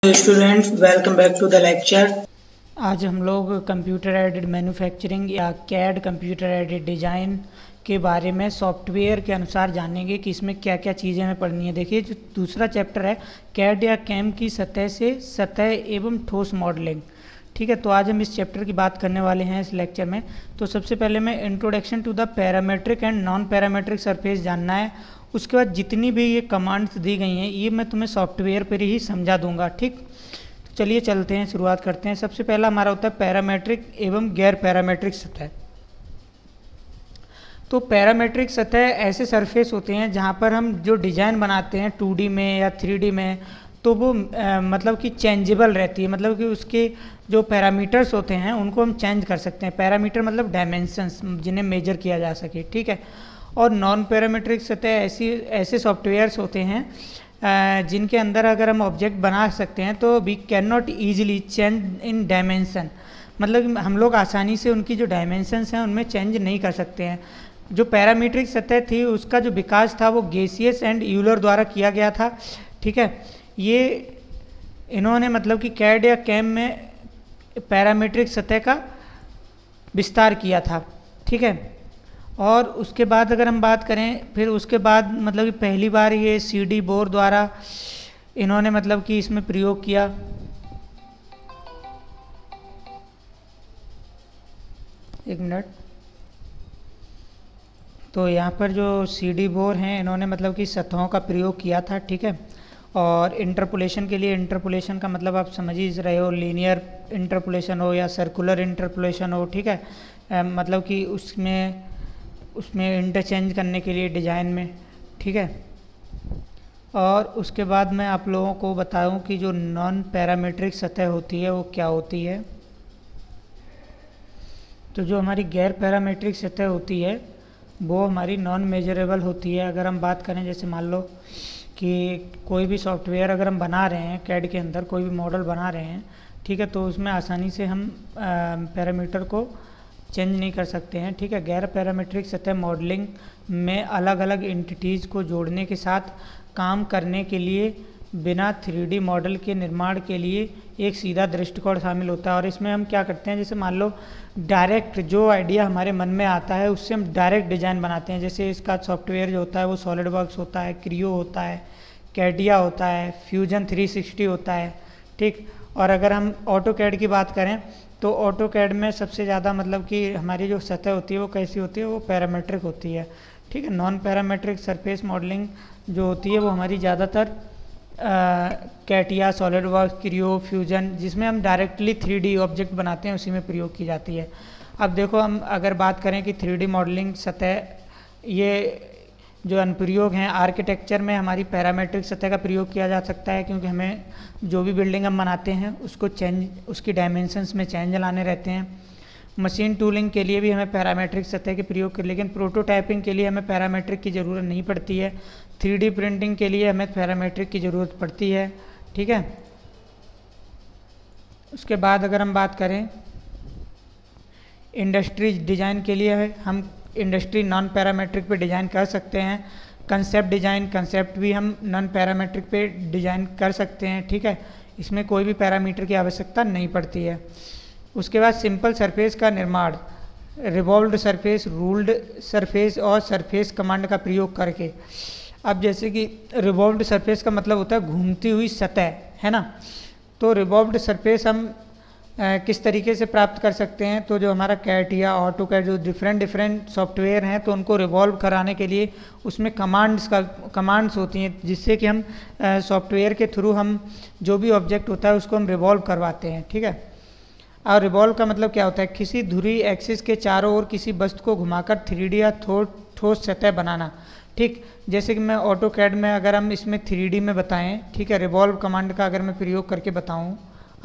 Students, welcome back to the lecture. आज हम लोग कंप्यूटर एडेड मैन्युफैक्चरिंग या कैड कंप्यूटर एडेड डिज़ाइन के बारे में सॉफ्टवेयर के अनुसार जानेंगे कि इसमें क्या क्या चीज़ें हमें पढ़नी है। देखिए, जो दूसरा चैप्टर है कैड या कैम की सतह से सतह एवं ठोस मॉडलिंग। ठीक है, तो आज हम इस चैप्टर की बात करने वाले हैं इस लेक्चर में। तो सबसे पहले मैं introduction to the parametric and non parametric surface जानना है। उसके बाद जितनी भी ये कमांड्स दी गई हैं ये मैं तुम्हें सॉफ्टवेयर पर ही समझा दूंगा। ठीक, तो चलिए चलते हैं, शुरुआत करते हैं। सबसे पहला हमारा होता है पैरामेट्रिक एवं गैर पैरामेट्रिक सतह। तो पैरामेट्रिक सतह ऐसे सरफेस होते हैं जहाँ पर हम जो डिज़ाइन बनाते हैं 2D में या 3D में, तो वो मतलब कि चेंजेबल रहती है। मतलब कि उसके जो पैरामीटर्स होते हैं उनको हम चेंज कर सकते हैं। पैरामीटर मतलब डायमेंशंस जिन्हें मेजर किया जा सके। ठीक है, और नॉन पैरामेट्रिक सतह ऐसे सॉफ्टवेयर्स होते हैं जिनके अंदर अगर हम ऑब्जेक्ट बना सकते हैं तो we can not easily change in dimension. मतलब हम लोग आसानी से उनकी जो डायमेंशंस हैं उनमें चेंज नहीं कर सकते हैं। जो पैरामीट्रिक सतह थी उसका जो विकास था वो गेसियस एंड यूलर द्वारा किया गया था। ठीक है, ये इन्होंने मतलब कि कैड या कैम में पैरामीट्रिक सतह का विस्तार किया था। ठीक है, और उसके बाद अगर हम बात करें फिर उसके बाद मतलब कि पहली बार ये CD बोर द्वारा इन्होंने मतलब कि इसमें प्रयोग किया। एक मिनट, तो यहाँ पर जो CD बोर हैं इन्होंने मतलब कि सतहों का प्रयोग किया था। ठीक है, और इंटरपोलेशन के लिए, इंटरपोलेशन का मतलब आप समझ ही रहे हो, लीनियर इंटरपोलेशन हो या सर्कुलर इंटरपोलेशन हो। ठीक है, मतलब कि उसमें इंटरचेंज करने के लिए डिज़ाइन में। ठीक है, और उसके बाद मैं आप लोगों को बताऊं कि जो नॉन पैरामीट्रिक सतह होती है वो क्या होती है। तो जो हमारी गैर पैरामीट्रिक सतह होती है वो हमारी नॉन मेजरेबल होती है। अगर हम बात करें, जैसे मान लो कि कोई भी सॉफ्टवेयर अगर हम बना रहे हैं कैड के अंदर, कोई भी मॉडल बना रहे हैं, ठीक है, तो उसमें आसानी से हम पैरामीटर को चेंज नहीं कर सकते हैं। ठीक है, गैर पैरामीट्रिक सतह मॉडलिंग में अलग अलग एंटिटीज़ को जोड़ने के साथ काम करने के लिए बिना 3D मॉडल के निर्माण के लिए एक सीधा दृष्टिकोण शामिल होता है। और इसमें हम क्या करते हैं, जैसे मान लो डायरेक्ट जो आइडिया हमारे मन में आता है उससे हम डायरेक्ट डिज़ाइन बनाते हैं। जैसे इसका सॉफ्टवेयर जो होता है वो सॉलिड वर्क्स होता है, क्रियो होता है, कैडिया होता है, फ्यूजन 360 होता है। ठीक, और अगर हम ऑटो कैड की बात करें तो ऑटो कैड में सबसे ज़्यादा मतलब कि हमारी जो सतह होती है वो कैसी होती है, वो पैरामेट्रिक होती है। ठीक है, नॉन पैरामेट्रिक सरफेस मॉडलिंग जो होती है वो हमारी ज़्यादातर CATIA, SolidWorks, Creo, Fusion, जिसमें हम डायरेक्टली 3D ऑब्जेक्ट बनाते हैं, उसी में प्रयोग की जाती है। अब देखो, हम अगर बात करें कि 3D मॉडलिंग सतह, ये जो अनुप्रयोग हैं आर्किटेक्चर में हमारी पैरामेट्रिक सतह का प्रयोग किया जा सकता है, क्योंकि हमें जो भी बिल्डिंग हम बनाते हैं उसको उसकी डायमेंशंस में चेंज लाने रहते हैं। मशीन टूलिंग के लिए भी हमें पैरामेट्रिक सतह के प्रयोग कर, लेकिन प्रोटोटाइपिंग के लिए हमें पैरामेट्रिक की ज़रूरत नहीं पड़ती है। 3D प्रिंटिंग के लिए हमें पैरामेट्रिक की ज़रूरत पड़ती है। ठीक है, उसके बाद अगर हम बात करें इंडस्ट्री डिज़ाइन के लिए, हम इंडस्ट्री नॉन पैरामेट्रिक पे डिज़ाइन कर सकते हैं। कंसेप्ट डिज़ाइन, कंसेप्ट भी हम नॉन पैरामेट्रिक पे डिज़ाइन कर सकते हैं। ठीक है, इसमें कोई भी पैरामीटर की आवश्यकता नहीं पड़ती है। उसके बाद सिंपल सरफेस का निर्माण रिवॉल्व्ड सरफेस, रूल्ड सरफेस और सरफेस कमांड का प्रयोग करके। अब जैसे कि रिवॉल्व्ड सरफेस का मतलब होता है घूमती हुई सतह, है ना। तो रिवॉल्व्ड सरफेस हम किस तरीके से प्राप्त कर सकते हैं, तो जो हमारा कैट या ऑटो कैट जो डिफरेंट सॉफ्टवेयर हैं, तो उनको रिवॉल्व कराने के लिए उसमें कमांड्स होती हैं, जिससे कि हम सॉफ्टवेयर के थ्रू हम जो भी ऑब्जेक्ट होता है उसको हम रिवॉल्व करवाते हैं। ठीक है, और रिवॉल्व का मतलब क्या होता है, किसी धुरी एक्सिस के चारों ओर किसी वस्तु को घुमाकर 3D या ठोस सतह बनाना। ठीक, जैसे कि मैं ऑटो कैड में अगर हम इसमें 3D में बताएं, ठीक है, रिवॉल्व कमांड का अगर मैं प्रयोग करके बताऊं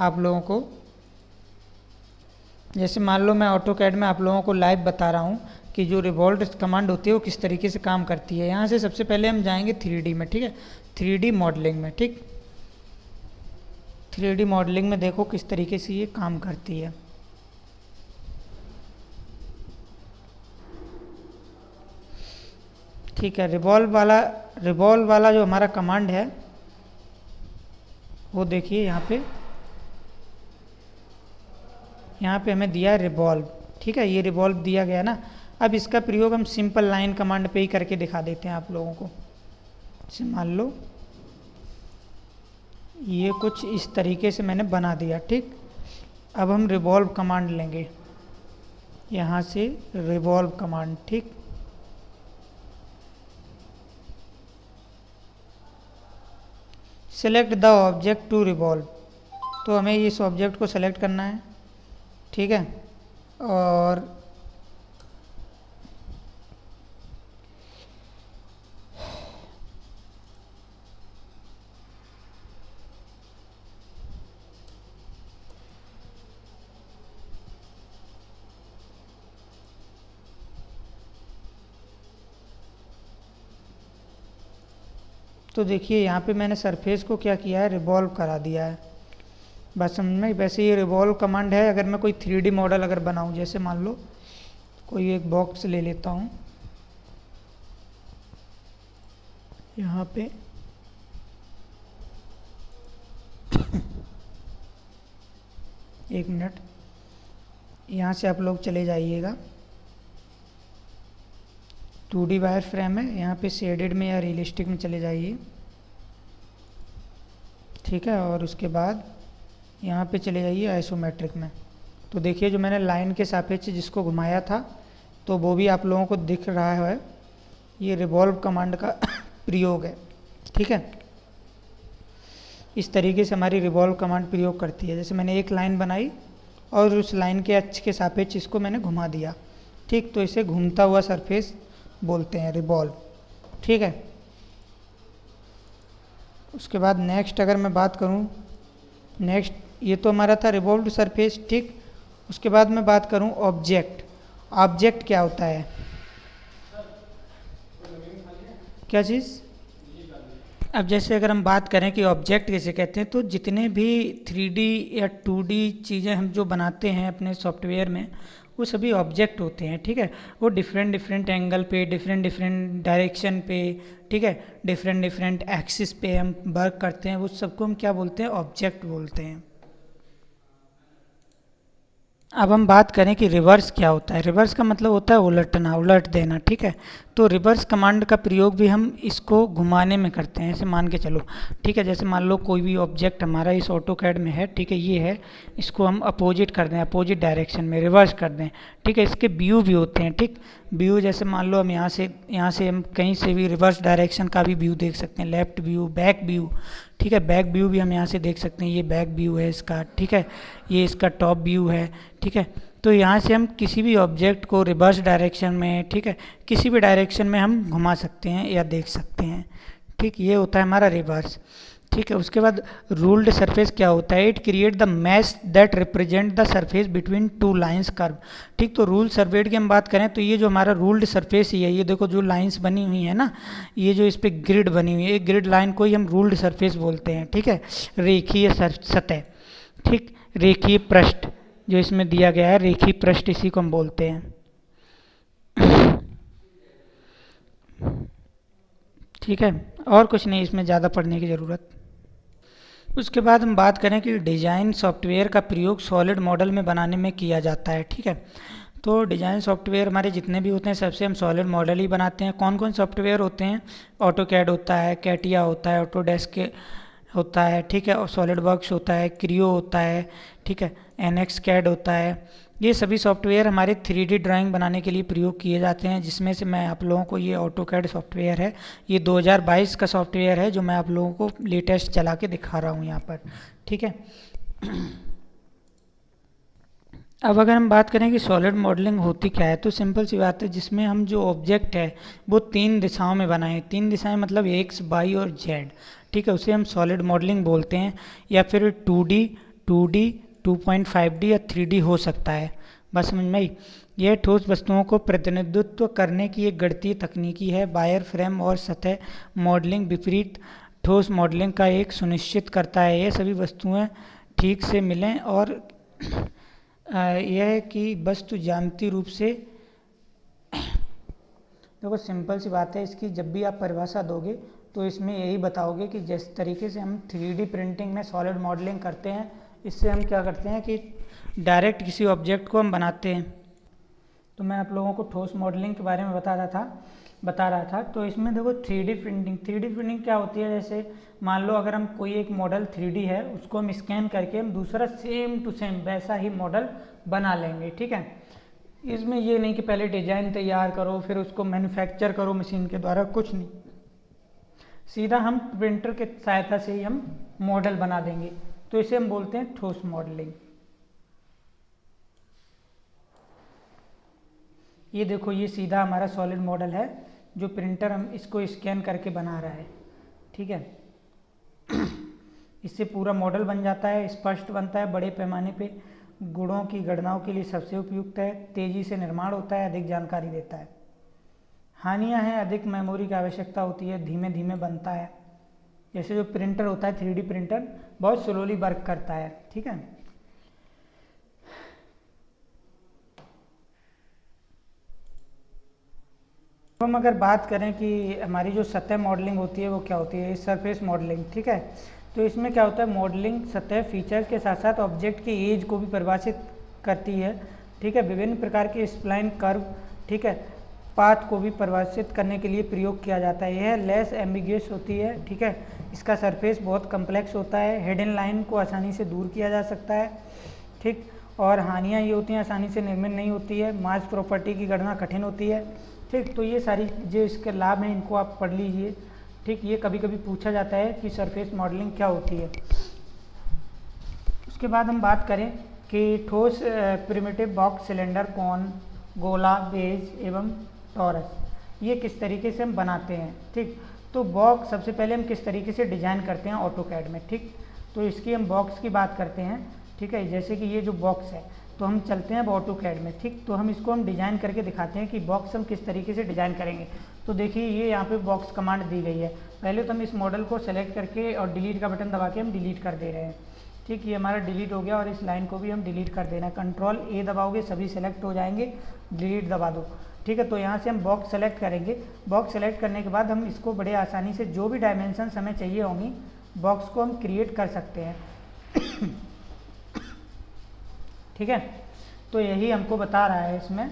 आप लोगों को, जैसे मान लो मैं ऑटो कैड में आप लोगों को लाइव बता रहा हूँ कि जो रिवॉल्व कमांड होती है वो किस तरीके से काम करती है। यहाँ से सबसे पहले हम जाएंगे 3D में। ठीक है, 3D मॉडलिंग में। ठीक, 3D मॉडलिंग में देखो किस तरीके से ये काम करती है। ठीक है, रिवॉल्व वाला जो हमारा कमांड है वो देखिए यहाँ पे हमें दिया है रिवॉल्व। ठीक है, ये रिवॉल्व दिया गया ना। अब इसका प्रयोग हम सिंपल लाइन कमांड पे ही करके दिखा देते हैं आप लोगों को। जैसे मान लो ये कुछ इस तरीके से मैंने बना दिया। ठीक, अब हम रिवॉल्व कमांड लेंगे, यहाँ से रिवॉल्व कमांड। ठीक, select the object to revolve, तो हमें इस ऑब्जेक्ट को सेलेक्ट करना है। ठीक है, और तो देखिए यहाँ पे मैंने सरफेस को क्या किया है, रिवॉल्व करा दिया है। बस समझ में। वैसे ये रिवॉल्व कमांड है अगर मैं कोई 3D मॉडल अगर बनाऊँ, जैसे मान लो कोई एक बॉक्स ले लेता हूँ, यहाँ पे एक मिनट, यहाँ से आप लोग चले जाइएगा। 2D वायर फ्रेम है, यहाँ पे शेडेड में या रियलिस्टिक में चले जाइए। ठीक है, और उसके बाद यहाँ पे चले जाइए आइसोमेट्रिक में। तो देखिए जो मैंने लाइन के सापेक्ष जिसको घुमाया था, तो वो भी आप लोगों को दिख रहा है। ये रिवॉल्व कमांड का प्रयोग है। ठीक है, इस तरीके से हमारी रिवॉल्व कमांड प्रयोग करती है। जैसे मैंने एक लाइन बनाई और उस लाइन के अक्ष के सापेक्ष इसको मैंने घुमा दिया। ठीक, तो इसे घूमता हुआ सरफेस बोलते हैं, रिवॉल्व। ठीक है, उसके बाद नेक्स्ट अगर मैं बात करूं, नेक्स्ट ये तो हमारा था रिवॉल्व्ड सरफेस। ठीक, उसके बाद मैं बात करूं ऑब्जेक्ट। ऑब्जेक्ट क्या होता है, क्या चीज़? अब जैसे अगर हम बात करें कि ऑब्जेक्ट कैसे कहते हैं, तो जितने भी 3D या 2D चीज़ें हम जो बनाते हैं अपने सॉफ्टवेयर में, वो सभी ऑब्जेक्ट होते हैं। ठीक है, वो डिफरेंट डिफरेंट एंगल पे, डिफरेंट डिफरेंट डायरेक्शन पे, ठीक है, डिफरेंट डिफरेंट एक्सिस पे हम वर्क करते हैं, वो सबको हम क्या बोलते हैं, ऑब्जेक्ट बोलते हैं। अब हम बात करें कि रिवर्स क्या होता है। रिवर्स का मतलब होता है उलटना, उलट देना। ठीक है, तो रिवर्स कमांड का प्रयोग भी हम इसको घुमाने में करते हैं। ऐसे मान के चलो, ठीक है, जैसे मान लो कोई भी ऑब्जेक्ट हमारा इस ऑटोकैड में है, ठीक है, ये है, इसको हम अपोजिट कर दें, अपोजिट डायरेक्शन में रिवर्स कर दें। ठीक है, इसके व्यू भी होते हैं। ठीक, व्यू जैसे मान लो हम यहाँ से हम कहीं से भी रिवर्स डायरेक्शन का भी व्यू देख सकते हैं, लेफ्ट व्यू, बैक व्यू। ठीक है, बैक व्यू भी हम यहाँ से देख सकते हैं, ये बैक व्यू है इसका। ठीक है, ये इसका टॉप व्यू है। ठीक है, तो यहाँ से हम किसी भी ऑब्जेक्ट को रिवर्स डायरेक्शन में, ठीक है, किसी भी डायरेक्शन में हम घुमा सकते हैं या देख सकते हैं। ठीक, ये होता है हमारा रिवर्स। ठीक है, उसके बाद रूल्ड सरफेस क्या होता है, it create the mash that represent the surface between two lines curve. ठीक, तो रूल सरफेस की हम बात करें तो ये जो हमारा रूल्ड सरफेस ही है, ये देखो जो लाइंस बनी हुई है ना, ये जो इस पर ग्रिड बनी हुई है, एक ग्रिड लाइन को ही हम रूल्ड सरफेस बोलते हैं। ठीक है, रेखीय सतह, ठीक, रेखीय पृष्ठ जो इसमें दिया गया है, रेखीय पृष्ठ, इसी को हम बोलते हैं। ठीक है, और कुछ नहीं इसमें ज़्यादा पढ़ने की ज़रूरत। उसके बाद हम बात करें कि डिज़ाइन सॉफ्टवेयर का प्रयोग सॉलिड मॉडल में बनाने में किया जाता है। ठीक है, तो डिज़ाइन सॉफ्टवेयर हमारे जितने भी होते हैं सबसे हम सॉलिड मॉडल ही बनाते हैं। कौन कौन सॉफ्टवेयर होते हैं, ऑटोकैड होता है, कैटिया होता है, ऑटोडेस्क होता है, ठीक है, और सॉलिड वर्क्स होता है, क्रियो होता है, ठीक है, एनएक्स कैड होता है। ये सभी सॉफ्टवेयर हमारे 3D ड्राइंग बनाने के लिए प्रयोग किए जाते हैं, जिसमें से मैं आप लोगों को ये ऑटोकैड सॉफ्टवेयर है, ये 2022 का सॉफ्टवेयर है जो मैं आप लोगों को लेटेस्ट चला के दिखा रहा हूँ यहाँ पर। ठीक है, अब अगर हम बात करें कि सॉलिड मॉडलिंग होती क्या है, तो सिंपल सी बात है, जिसमें हम जो ऑब्जेक्ट है वो 3 दिशाओं में बनाएं। 3 दिशाएं मतलब एक्स, वाई और जेड। ठीक है, उसे हम सॉलिड मॉडलिंग बोलते हैं, या फिर 2D, 2.5D या 3D हो सकता है। बस समझ में आई। यह ठोस वस्तुओं को प्रतिनिधित्व करने की एक गणितीय तकनीकी है। वायर फ्रेम और सतह मॉडलिंग विपरीत ठोस मॉडलिंग का एक सुनिश्चित करता है, ये सभी वस्तुएं ठीक से मिलें, और यह है कि वस्तु ज्यामितीय रूप से, देखो सिंपल सी बात है, इसकी जब भी आप परिभाषा दोगे तो इसमें यही बताओगे कि जिस तरीके से हम 3D प्रिंटिंग में सॉलिड मॉडलिंग करते हैं, इससे हम क्या करते हैं कि डायरेक्ट किसी ऑब्जेक्ट को हम बनाते हैं। तो मैं आप लोगों को ठोस मॉडलिंग के बारे में बता रहा था। तो इसमें देखो 3D प्रिंटिंग क्या होती है, जैसे मान लो अगर हम कोई एक मॉडल 3D है, उसको हम स्कैन करके हम दूसरा सेम टू सेम वैसा ही मॉडल बना लेंगे। ठीक है, इसमें ये नहीं कि पहले डिजाइन तैयार करो फिर उसको मैन्युफैक्चर करो मशीन के द्वारा, कुछ नहीं, सीधा हम प्रिंटर के सहायता से ही हम मॉडल बना देंगे। तो इसे हम बोलते हैं ठोस मॉडलिंग। ये देखो, ये सीधा हमारा सॉलिड मॉडल है जो प्रिंटर हम इसको स्कैन करके बना रहा है। ठीक है, इससे पूरा मॉडल बन जाता है, स्पष्ट बनता है, बड़े पैमाने पे गुणों की गणनाओं के लिए सबसे उपयुक्त है, तेजी से निर्माण होता है, अधिक जानकारी देता है। हानियां हैं, अधिक मेमोरी की आवश्यकता होती है, धीमे धीमे बनता है। जैसे जो प्रिंटर होता है 3D प्रिंटर बहुत स्लोली वर्क करता है। ठीक है, हम अगर बात करें कि हमारी जो सतह मॉडलिंग होती है वो क्या होती है, सरफेस मॉडलिंग। ठीक है, तो इसमें क्या होता है, मॉडलिंग सतह फीचर्स के साथ साथ ऑब्जेक्ट की एज को भी परिभाषित करती है। ठीक है, विभिन्न प्रकार के स्प्लाइन कर्व, ठीक है, पाथ को भी परिभाषित करने के लिए प्रयोग किया जाता है। यह लेस एम्बिगियस होती है। ठीक है, इसका सरफेस बहुत कम्प्लेक्स होता है, हिडन लाइन को आसानी से दूर किया जा सकता है। ठीक, और हानियाँ ये होती हैं, आसानी से निर्मित नहीं होती है, मास प्रॉपर्टी की गणना कठिन होती है। ठीक, तो ये सारी जो इसके लाभ हैं इनको आप पढ़ लीजिए। ठीक, ये कभी कभी पूछा जाता है कि सरफेस मॉडलिंग क्या होती है। उसके बाद हम बात करें कि ठोस प्रिमिटिव बॉक्स, सिलेंडर, कोन, गोला, बेज एवं टॉरस, ये किस तरीके से हम बनाते हैं। ठीक, तो बॉक्स सबसे पहले हम किस तरीके से डिजाइन करते हैं ऑटोकैड में। ठीक, तो इसकी हम बॉक्स की बात करते हैं। ठीक है, जैसे कि ये जो बॉक्स है, तो हम चलते हैं अब ऑटोकैड में। ठीक, तो हम इसको हम डिजाइन करके दिखाते हैं कि बॉक्स हम किस तरीके से डिजाइन करेंगे। तो देखिए, ये यहाँ पे बॉक्स कमांड दी गई है। पहले तो हम इस मॉडल को सेलेक्ट करके और डिलीट का बटन दबा के हम डिलीट कर दे रहे हैं। ठीक, ये हमारा डिलीट हो गया और इस लाइन को भी हम डिलीट कर देना है। Ctrl+A दबाओगे, सभी सेलेक्ट हो जाएंगे, डिलीट दबा दो। ठीक है, तो यहाँ से हम बॉक्स सेलेक्ट करेंगे। बॉक्स सेलेक्ट करने के बाद हम इसको बड़े आसानी से जो भी डायमेंशंस हमें चाहिए होंगी बॉक्स को हम क्रिएट कर सकते हैं। ठीक है, तो यही हमको बता रहा है इसमें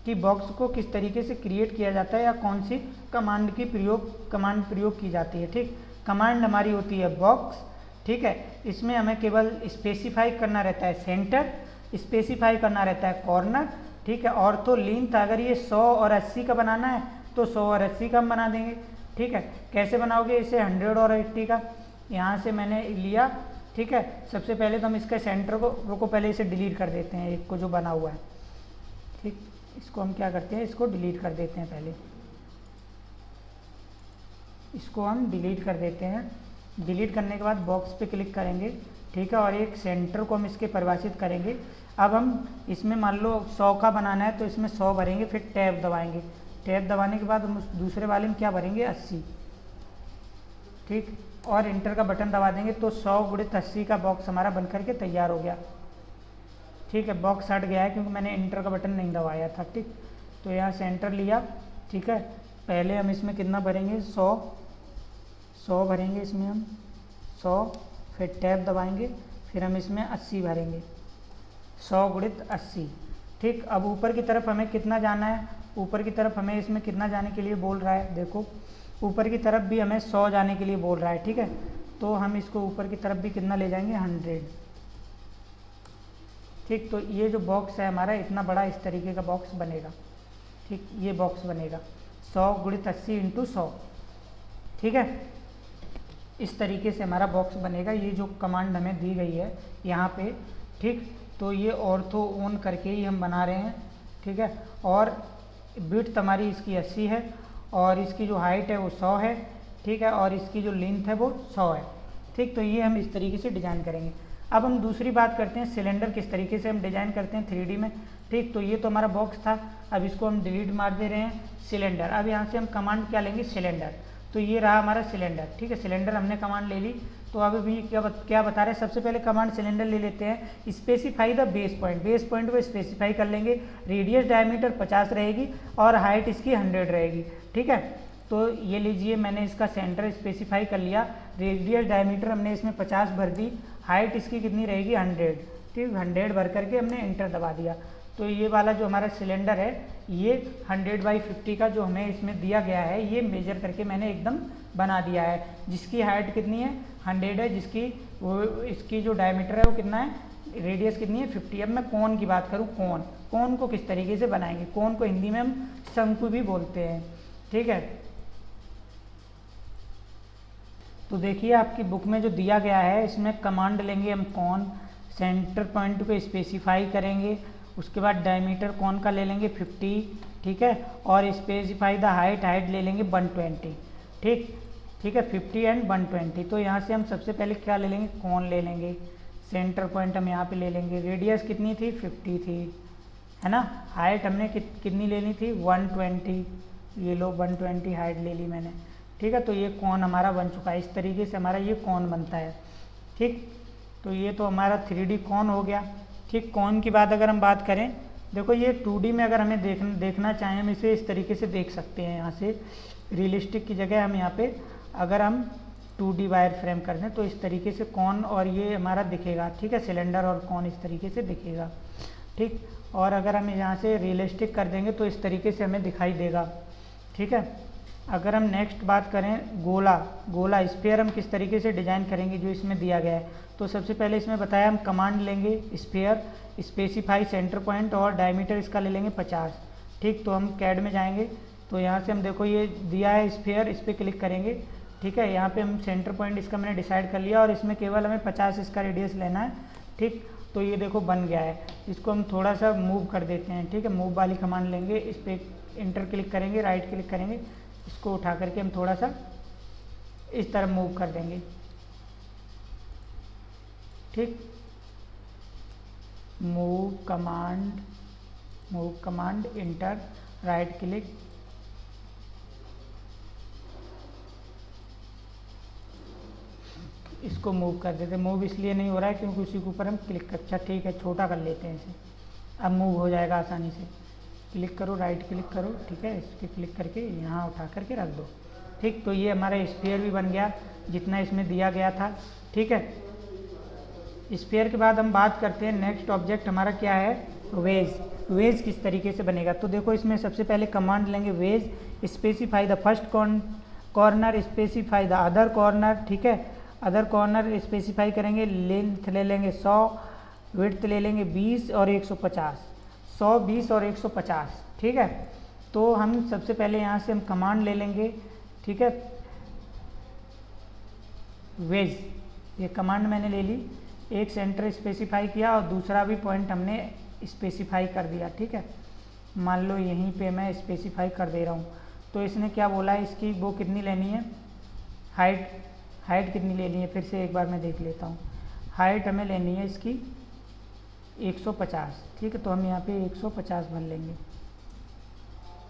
कि बॉक्स को किस तरीके से क्रिएट किया जाता है या कौन सी कमांड प्रयोग की जाती है। ठीक, कमांड हमारी होती है बॉक्स। ठीक है, इसमें हमें केवल स्पेसिफाई करना रहता है सेंटर, स्पेसिफाई करना रहता है कॉर्नर। ठीक है, और तो लेंथ अगर ये 100 और 80 का बनाना है तो 100 और 80 का हम बना देंगे। ठीक है, कैसे बनाओगे इसे, 100 और 80 का यहाँ से मैंने लिया। ठीक है, सबसे पहले तो हम इसके सेंटर को पहले इसे डिलीट कर देते हैं, एक को जो बना हुआ है। ठीक, इसको हम क्या करते हैं, इसको डिलीट कर देते हैं। पहले इसको हम डिलीट कर देते हैं। डिलीट करने के बाद बॉक्स पे क्लिक करेंगे। ठीक है, और एक सेंटर को हम इसके परिभाषित करेंगे। अब हम इसमें मान लो 100 का बनाना है तो इसमें 100 भरेंगे, फिर टैब दबाएंगे। टैब दबाने के बाद हम उस दूसरे वाले में क्या भरेंगे, 80। ठीक, और इंटर का बटन दबा देंगे तो 100 × 80 का बॉक्स हमारा बन करके तैयार हो गया। ठीक है, बॉक्स हट गया है क्योंकि मैंने इंटर का बटन नहीं दबाया था। ठीक, तो यहाँ सेंटर लिया। ठीक है, पहले हम इसमें कितना भरेंगे, 100 भरेंगे इसमें हम 100, फिर टैब दबाएंगे, फिर हम इसमें 80 भरेंगे, 100 × 80। ठीक, अब ऊपर की तरफ हमें कितना जाना है, ऊपर की तरफ हमें इसमें कितना जाने के लिए बोल रहा है, देखो ऊपर की तरफ भी हमें 100 जाने के लिए बोल रहा है। ठीक है, तो हम इसको ऊपर की तरफ भी कितना ले जाएंगे, 100। ठीक, तो ये जो बॉक्स है हमारा इतना बड़ा, इस तरीके का बॉक्स बनेगा। ठीक, ये बॉक्स बनेगा 100 × 80 × 100। ठीक है, इस तरीके से हमारा बॉक्स बनेगा। ये जो कमांड हमें दी गई है यहाँ पे। ठीक, तो ये ऑर्थो ऑन करके ही हम बना रहे हैं। ठीक है, और विड्थ हमारी इसकी 80 है और इसकी जो हाइट है वो 100 है। ठीक है, और इसकी जो लेंथ है वो 100 है। ठीक, तो ये हम इस तरीके से डिज़ाइन करेंगे। अब हम दूसरी बात करते हैं सिलेंडर किस तरीके से हम डिज़ाइन करते हैं 3D में। ठीक, तो ये तो हमारा बॉक्स था, अब इसको हम डिलीट मार दे रहे हैं, सिलेंडर। अब यहाँ से हम कमांड क्या लेंगे, सिलेंडर। तो ये रहा हमारा सिलेंडर। ठीक है, सिलेंडर हमने कमांड ले ली। तो अब भी क्या बता रहे हैं, सबसे पहले कमांड सिलेंडर ले लेते हैं। Specify the base point, base point को स्पेसिफाई कर लेंगे। रेडियस डायमीटर 50 रहेगी और हाइट इसकी 100 रहेगी। ठीक है, तो ये लीजिए मैंने इसका सेंटर स्पेसिफाई कर लिया, रेडियस डायमीटर हमने इसमें 50 भर दी, हाइट इसकी कितनी रहेगी 100, ठीक 100 भर करके हमने इंटर दबा दिया। तो ये वाला जो हमारा सिलेंडर है ये 100/50 का जो हमें इसमें दिया गया है ये मेजर करके मैंने एकदम बना दिया है, जिसकी हाइट कितनी है 100 है, जिसकी वो इसकी जो डायमीटर है वो कितना है, रेडियस कितनी है 50। अब मैं कोन की बात करूँ, कोन को किस तरीके से बनाएंगे, कोन को हिंदी में हम शंकु भी बोलते हैं, ठीक है। तो देखिए आपकी बुक में जो दिया गया है इसमें कमांड लेंगे हम कोन, सेंटर पॉइंट को स्पेसिफाई करेंगे, उसके बाद डायमीटर कोन का ले लेंगे 50, ठीक है, और स्पेसिफाई द हाइट ले लेंगे 120, ठीक है 50 एंड 120। तो यहाँ से हम सबसे पहले क्या ले लेंगे, कोन ले लेंगे, सेंटर पॉइंट हम यहाँ पे ले लेंगे, रेडियस कितनी थी 50 थी, है ना, हाइट हमने कितनी लेनी थी 120, ये लो 120 हाइट ले ली मैंने, ठीक है। तो ये कोन हमारा बन चुका है, इस तरीके से हमारा ये कोन बनता है, ठीक। तो ये तो हमारा 3D कोन हो गया, ठीक। कोन की बात अगर हम बात करें, देखो ये 2D में अगर हमें देखना चाहें हम इसे इस तरीके से देख सकते हैं, यहाँ से रियलिस्टिक की जगह हम यहाँ पे अगर हम 2D वायर फ्रेम कर दें तो इस तरीके से कोन और ये हमारा दिखेगा, ठीक है, सिलेंडर और कोन इस तरीके से दिखेगा, ठीक। और अगर हम यहाँ से रियलिस्टिक कर देंगे तो इस तरीके से हमें दिखाई देगा, ठीक है। अगर हम नेक्स्ट बात करें गोला स्फीयर हम किस तरीके से डिज़ाइन करेंगे जो इसमें दिया गया है, तो सबसे पहले इसमें बताया हम कमांड लेंगे स्फीयर स्पेसिफाई सेंटर पॉइंट और डायमीटर इसका ले लेंगे 50, ठीक। तो हम कैड में जाएंगे तो यहाँ से हम देखो ये दिया है स्फीयर, इस पर क्लिक करेंगे, ठीक है। यहाँ पे हम सेंटर पॉइंट इसका मैंने डिसाइड कर लिया और इसमें केवल हमें 50 इसका रेडियस लेना है, ठीक। तो ये देखो बन गया है, इसको हम थोड़ा सा मूव कर देते हैं, ठीक है। मूव वाली कमांड लेंगे, इस पर इंटर क्लिक करेंगे, राइट क्लिक करेंगे, इसको उठा करके हम थोड़ा सा इस तरफ मूव कर देंगे, ठीक। Move command inter right click, इसको मूव कर देते। मूव इसलिए नहीं हो रहा है क्योंकि उसी के ऊपर हम क्लिक कर, अच्छा ठीक है छोटा कर लेते हैं इसे, अब मूव हो जाएगा आसानी से। क्लिक करो, राइट क्लिक करो, ठीक है, इस पर क्लिक करके यहाँ उठा करके रख दो, ठीक। तो ये हमारा स्फीयर भी बन गया जितना इसमें दिया गया था, ठीक है। स्फीयर के बाद हम बात करते हैं नेक्स्ट ऑब्जेक्ट हमारा क्या है, वेज किस तरीके से बनेगा। तो देखो इसमें सबसे पहले कमांड लेंगे wedge specify the first corner specify the other corner, ठीक है। अदर कॉर्नर स्पेसिफाई करेंगे, लेंथ ले लेंगे 100, विड्थ ले लेंगे 20 और 150, 100, 20 और 150, ठीक है। तो हम सबसे पहले यहाँ से हम कमांड ले लेंगे, ठीक है, वेज, ये कमांड मैंने ले ली, एक सेंटर स्पेसिफाई किया और दूसरा भी पॉइंट हमने स्पेसिफाई कर दिया, ठीक है। मान लो यहीं पे मैं स्पेसिफाई कर दे रहा हूँ, तो इसने क्या बोला है, इसकी वो कितनी लेनी है, हाइट कितनी लेनी है, फिर से एक बार मैं देख लेता हूँ। हाइट हमें लेनी है इसकी 150, ठीक है। तो हम यहाँ पे 150 भर लेंगे,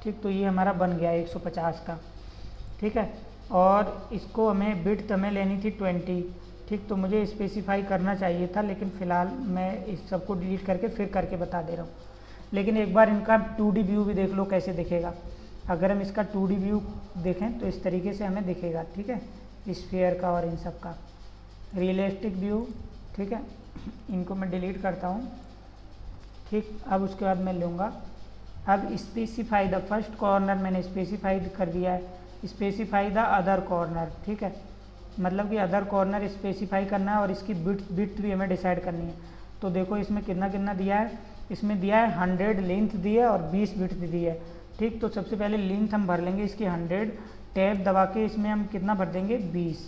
ठीक। तो ये हमारा बन गया 150 का, ठीक है। और इसको हमें विड्थ हमें लेनी थी 20, ठीक। तो मुझे स्पेसिफाई करना चाहिए था, लेकिन फ़िलहाल मैं इस सबको डिलीट करके फिर करके बता दे रहा हूँ। लेकिन एक बार इनका 2D व्यू भी देख लो कैसे दिखेगा। अगर हम इसका 2D व्यू देखें तो इस तरीके से हमें दिखेगा, ठीक है, स्फीयर का और इन सब का रियलिस्टिक व्यू, ठीक है। इनको मैं डिलीट करता हूँ, ठीक। अब उसके बाद मैं लूँगा, अब स्पेसिफाई द फर्स्ट कॉर्नर मैंने स्पेसिफाई कर दिया है, स्पेसिफाई द अदर कॉर्नर, ठीक है, मतलब कि अदर कॉर्नर स्पेसिफाई करना है और इसकी विड्थ भी हमें डिसाइड करनी है। तो देखो इसमें कितना दिया है, इसमें दिया है 100 लेंथ दी है और 20 विड्थ दी है, ठीक। तो सबसे पहले लेंथ हम भर लेंगे इसकी 100, टैब दबा के इसमें हम कितना भर देंगे 20,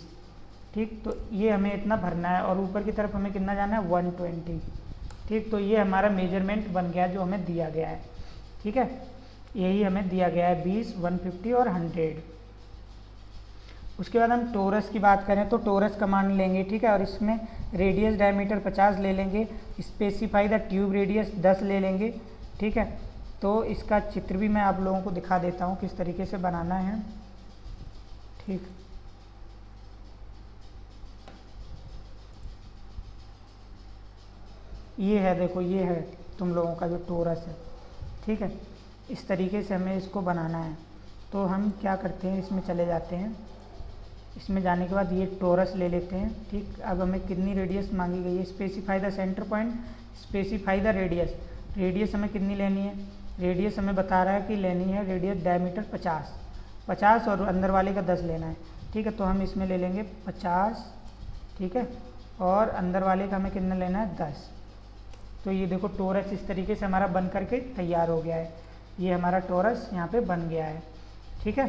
ठीक। तो ये हमें इतना भरना है और ऊपर की तरफ हमें कितना जाना है 120, ठीक। तो ये हमारा मेजरमेंट बन गया जो हमें दिया गया है, ठीक है। यही हमें दिया गया है 20, 150 और 100। उसके बाद हम टोरस की बात करें तो टोरस कमांड लेंगे, ठीक है, और इसमें रेडियस डायमीटर 50 ले लेंगे, स्पेसिफाई द ट्यूब रेडियस 10 ले लेंगे, ठीक है। तो इसका चित्र भी मैं आप लोगों को दिखा देता हूँ किस तरीके से बनाना है, ठीक। ये है, देखो ये है तुम लोगों का जो टोरस है, ठीक है। इस तरीके से हमें इसको बनाना है, तो हम क्या करते हैं, इसमें चले जाते हैं। इसमें जाने के बाद ये टोरस ले लेते हैं। ठीक, अब हमें कितनी रेडियस मांगी गई है, specify the centre point, specify the radius. Radius हमें कितनी लेनी है, रेडियस हमें बता रहा है कि लेनी है रेडियस डायमीटर 50 और अंदर वाले का 10 लेना है। ठीक है, तो हम इसमें ले लेंगे 50, ठीक है, और अंदर वाले का हमें कितना लेना है 10। तो ये देखो टोरस इस तरीके से हमारा बन करके तैयार हो गया है। ये हमारा टोरस यहाँ पे बन गया है। ठीक है,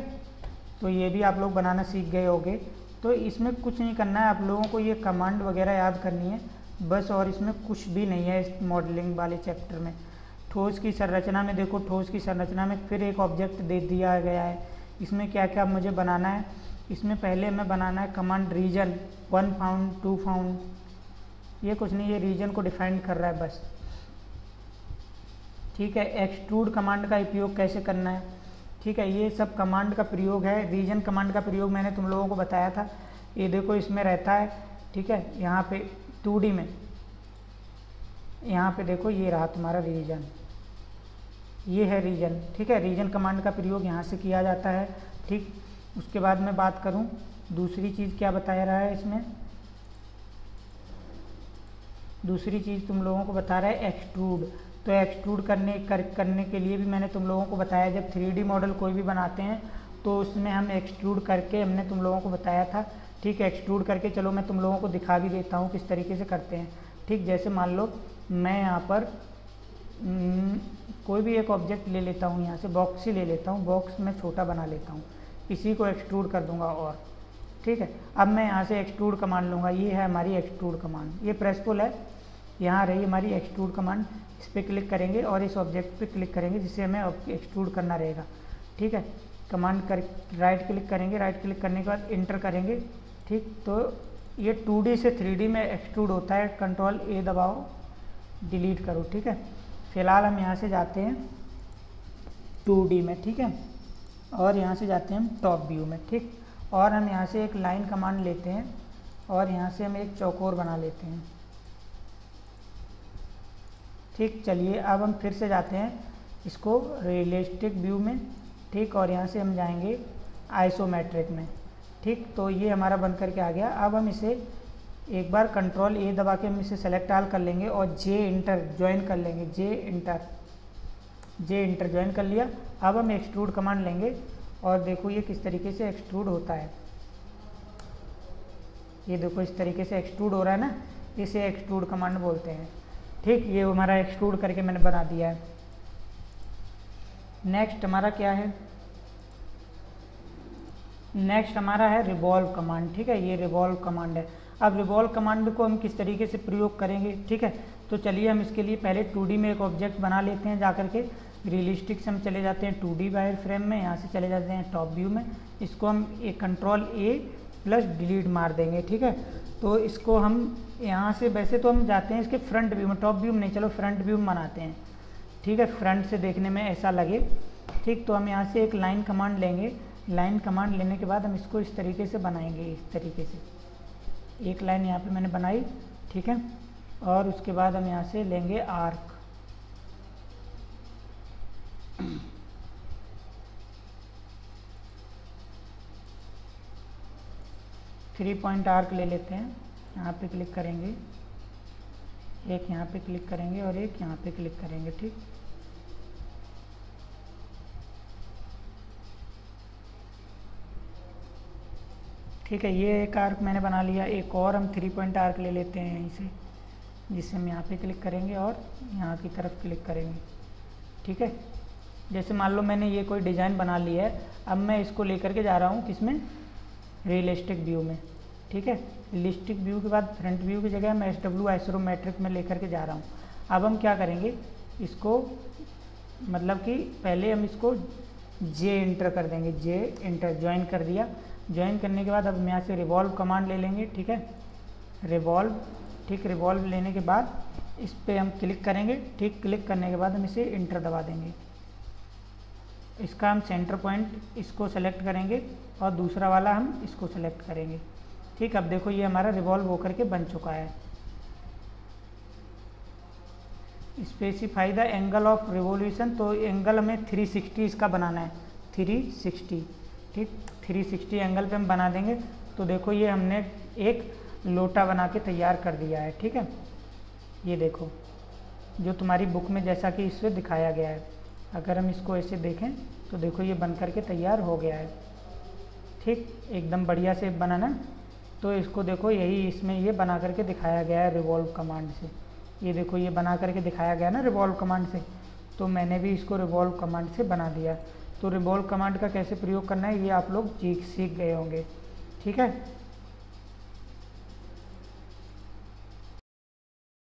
तो ये भी आप लोग बनाना सीख गए होंगे। तो इसमें कुछ नहीं करना है, आप लोगों को ये कमांड वगैरह याद करनी है बस, और इसमें कुछ भी नहीं है इस मॉडलिंग वाले चैप्टर में। ठोस की संरचना में देखो, ठोस की संरचना में फिर एक ऑब्जेक्ट दे दिया गया है। इसमें क्या क्या मुझे बनाना है, इसमें पहले हमें बनाना है कमांड रीजन 1 पाउंड 2 पाउंड, ये कुछ नहीं, ये रीजन को डिफाइन कर रहा है बस। ठीक है, एक्सट्रूड कमांड का उपयोग कैसे करना है, ठीक है, ये सब कमांड का प्रयोग है। रीजन कमांड का प्रयोग मैंने तुम लोगों को बताया था, ये देखो इसमें रहता है। ठीक है, यहाँ पे 2D में यहाँ पे देखो ये रहा तुम्हारा रीजन, ये है रीजन। ठीक है, रीजन कमांड का प्रयोग यहाँ से किया जाता है। ठीक, उसके बाद मैं बात करूँ दूसरी चीज़ क्या बताया रहा है इसमें, दूसरी चीज़ तुम लोगों को बता रहा है एक्सट्रूड। तो एक्सट्रूड करने के लिए भी मैंने तुम लोगों को बताया, जब 3D मॉडल कोई भी बनाते हैं तो उसमें हम एक्सट्रूड करके हमने तुम लोगों को बताया था। ठीक है, एक्सट्रूड करके चलो मैं तुम लोगों को दिखा भी देता हूँ किस तरीके से करते हैं। ठीक, जैसे मान लो मैं यहाँ पर कोई भी एक ऑब्जेक्ट ले लेता हूँ, यहाँ से बॉक्स ही ले लेता हूँ, बॉक्स में छोटा बना लेता हूँ, इसी को एक्सट्रूड कर दूंगा। और ठीक है, अब मैं यहाँ से एक्सट्रूड कमांड लूँगा, ये है हमारी एक्सट्रूड कमांड, ये प्रेसफुल है, यहाँ रही हमारी एक्सट्रूड कमांड। इस पर क्लिक करेंगे और इस ऑब्जेक्ट पे क्लिक करेंगे जिससे हमें एक्सट्रूड करना रहेगा। ठीक है, कमांड कर राइट क्लिक करेंगे, राइट क्लिक करने के बाद इंटर करेंगे। ठीक, तो ये 2D से 3D में एक्सट्रूड होता है। कंट्रोल A दबाओ, डिलीट करो। ठीक है, फिलहाल हम यहाँ से जाते हैं 2D में। ठीक है, और यहाँ से जाते हैं हम टॉप व्यू में। ठीक, और हम यहाँ से एक लाइन कमांड लेते हैं और यहाँ से हम एक चौकोर बना लेते हैं। ठीक, चलिए अब हम फिर से जाते हैं इसको रियलिस्टिक व्यू में। ठीक, और यहाँ से हम जाएंगे आइसोमेट्रिक में। ठीक, तो ये हमारा बन करके आ गया। अब हम इसे एक बार कंट्रोल A दबा के हम इसे सेलेक्ट ऑल कर लेंगे और जे इंटर ज्वाइन कर लेंगे। जे इंटर ज्वाइन कर लिया। अब हम एक्सट्रूड कमांड लेंगे और देखो ये किस तरीके से एक्सट्रूड होता है। ये देखो इस तरीके से एक्सट्रूड हो रहा है ना, इसे एक्सट्रूड कमांड बोलते हैं। ठीक, ये हमारा एक्सट्रूड करके मैंने बना दिया है। नेक्स्ट हमारा क्या है, नेक्स्ट हमारा है रिवॉल्व कमांड। ठीक है, ये रिवॉल्व कमांड है। अब रिवॉल्व कमांड को हम किस तरीके से प्रयोग करेंगे, ठीक है, तो चलिए हम इसके लिए पहले 2D में एक ऑब्जेक्ट बना लेते हैं। जाकर के रियलिस्टिक से हम चले जाते हैं 2D वायर फ्रेम में, यहाँ से चले जाते हैं टॉप व्यू में। इसको हम एक कंट्रोल A प्लस डिलीट मार देंगे। ठीक है, तो इसको हम यहाँ से वैसे तो हम जाते हैं इसके फ्रंट व्यू में, टॉप व्यू में नहीं, चलो फ्रंट व्यू में बनाते हैं। ठीक है, फ्रंट से देखने में ऐसा लगे। ठीक, तो हम यहाँ से एक लाइन कमांड लेंगे। लाइन कमांड लेने के बाद हम इसको इस तरीके से बनाएंगे, इस तरीके से एक लाइन यहाँ पे मैंने बनाई। ठीक है, और उसके बाद हम यहाँ से लेंगे आर्क। थ्री पॉइंट आर्क ले लेते हैं, यहाँ पे क्लिक करेंगे, एक यहाँ पे क्लिक करेंगे और एक यहाँ पे क्लिक करेंगे। ठीक, ठीक है, ये एक आर्क मैंने बना लिया। एक और हम 3 पॉइंट आर्क ले लेते हैं यहीं से, जिससे हम यहाँ पे क्लिक करेंगे और यहाँ की तरफ क्लिक करेंगे। ठीक है, जैसे मान लो मैंने ये कोई डिज़ाइन बना लिया है, अब मैं इसको लेकर के जा रहा हूँ किसमें, रियलिस्टिक व्यू में। ठीक है, रियलिस्टिक व्यू के बाद फ्रंट व्यू की जगह मैं SW आइसोमेट्रिक में लेकर के जा रहा हूँ। अब हम क्या करेंगे, इसको मतलब कि पहले हम इसको जे इंटर कर देंगे। जे इंटर ज्वाइन कर दिया। ज्वाइन करने के बाद अब हम यहाँ से रिवॉल्व कमांड ले लेंगे। ठीक है, रिवॉल्व। ठीक, रिवॉल्व लेने के बाद इस पर हम क्लिक करेंगे। ठीक, क्लिक करने के बाद हम इसे इंटर दबा देंगे। इसका हम सेंटर पॉइंट इसको सेलेक्ट करेंगे और दूसरा वाला हम इसको सेलेक्ट करेंगे। ठीक, अब देखो ये हमारा रिवॉल्व होकर के बन चुका है। Specify the angle of revolution, तो एंगल हमें 360 इसका बनाना है। 360, ठीक 360 एंगल पे हम बना देंगे। तो देखो ये हमने एक लोटा बना के तैयार कर दिया है, ठीक है। ये देखो जो तुम्हारी बुक में जैसा कि इससे दिखाया गया है, अगर हम इसको ऐसे देखें तो देखो ये बन करके तैयार हो गया है, ठीक एकदम बढ़िया से बना ना। तो इसको देखो यही इसमें ये बना करके दिखाया गया है रिवॉल्व कमांड से। ये देखो ये बना करके दिखाया गया ना रिवॉल्व कमांड से, तो मैंने भी इसको रिवॉल्व कमांड से बना दिया। तो रिवॉल्व कमांड का कैसे प्रयोग करना है ये आप लोग सीख गए होंगे, ठीक है।